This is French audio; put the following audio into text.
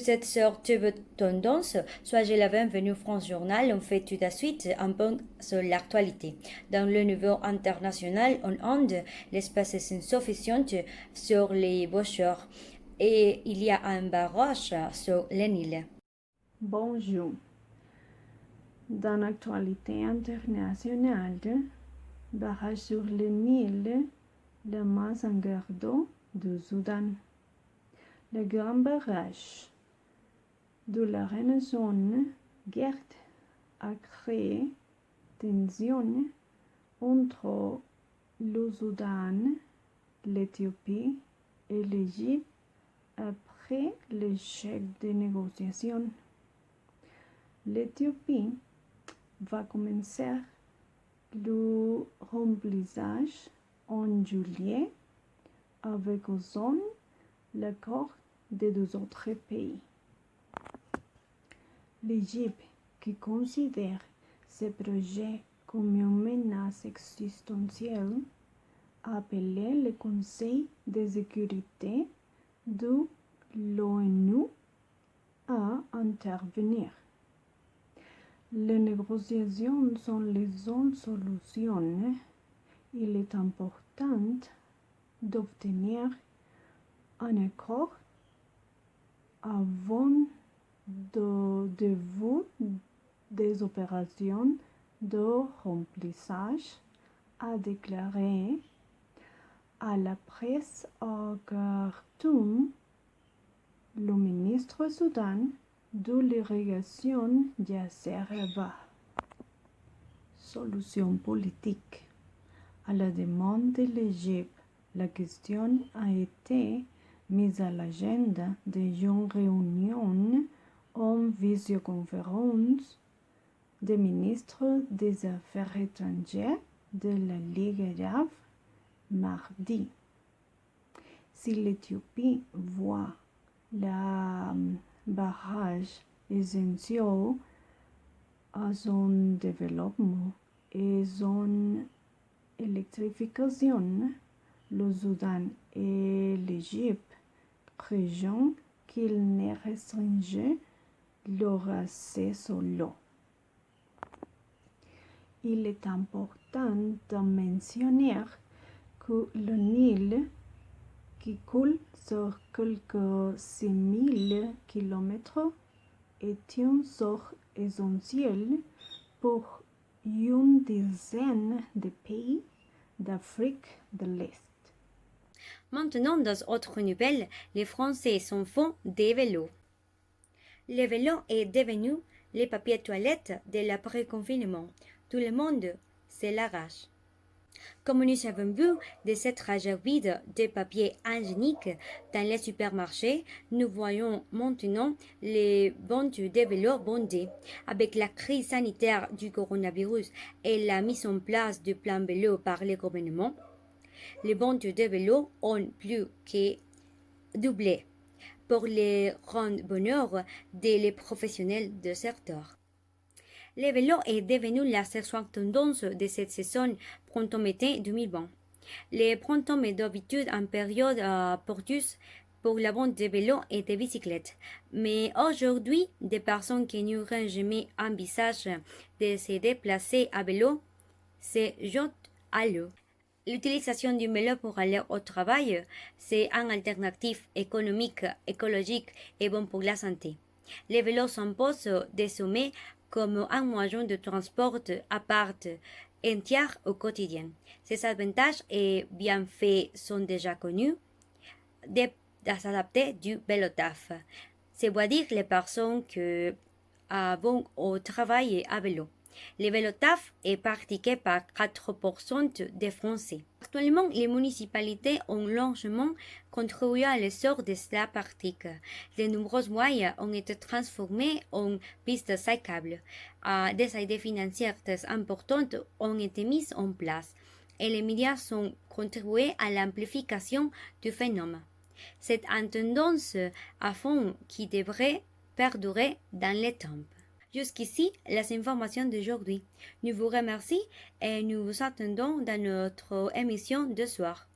vous êtes sur Tube Tendance, soyez la bienvenue France Journal. On fait tout de suite un point sur l'actualité. Dans le niveau international, en Inde, l'espace est insuffisant sur les brochures et il y a un barrage sur le Nil. Bonjour. Dans l'actualité internationale, barrage sur le Nil, le más engordo du Soudan. Le grand barrage de la Renaissance guerre a créé tensions entre le Soudan, l'Éthiopie et l'Égypte après l'échec des négociations. L'Éthiopie va commencer le remplissage en juillet avec aussi l'accord des deux autres pays. L'Égypte, qui considère ce projet comme une menace existentielle, a appelé le Conseil de sécurité de l'ONU à intervenir. Les négociations sont les seules solutions. Il est important d'obtenir un accord avant le début des opérations de remplissage, a déclaré à la presse à Khartoum le ministre soudanais de l'irrigation Yasser Eva. Solution politique. À la demande de l'Égypte, la question a été mise à l'agenda d'une réunion en visioconférence des ministres des Affaires étrangères de la Ligue arabe mardi. Si l'Éthiopie voit la barrage essentiel à son développement et son électrification, le Soudan et l'Égypte craignent qu'il ne restringe leur accès sur l'eau. Il est important de mentionner que le Nil, qui coule sur quelques 6000 km, est une source essentielle pour une dizaine de pays d'Afrique de l'Est. Maintenant, dans autre nouvelle, les Français s'en font des vélos. Le vélo est devenu le papier toilette de l'après-confinement. Tout le monde se l'arrache. Comme nous avons vu de cette rage vide de papier hygiénique dans les supermarchés, nous voyons maintenant les ventes de vélos bondées. Avec la crise sanitaire du coronavirus et la mise en place du plan vélo par le gouvernement, les ventes de vélos ont plus que doublé pour le grand bonheur des professionnels du secteur. Le vélo est devenu la section tendance de cette saison printemps-été 2020. Le printemps est d'habitude une période porteuse pour la vente de vélos et de bicyclettes. Mais aujourd'hui, des personnes qui n'auraient jamais envisagé de se déplacer à vélo se jettent à l'eau. L'utilisation du vélo pour aller au travail, c'est une alternative économique, écologique et bonne pour la santé. Les vélos s'imposent désormais comme un moyen de transport à part entière au quotidien. Ces avantages et bienfaits sont déjà connus des adaptés du vélo-taf, c'est-à-dire les personnes qui vont au travail à vélo. Le vélo-taf est pratiqué par 4% des Français. Actuellement, les municipalités ont largement contribué à l'essor de la pratique. De nombreux moyens ont été transformés en pistes cyclables. Des aides financières importantes ont été mises en place et les médias ont contribué à l'amplification du phénomène. C'est une tendance à fond qui devrait perdurer dans le temps. Jusqu'ici, les informations d'aujourd'hui. Nous vous remercions et nous vous attendons dans notre émission de soir.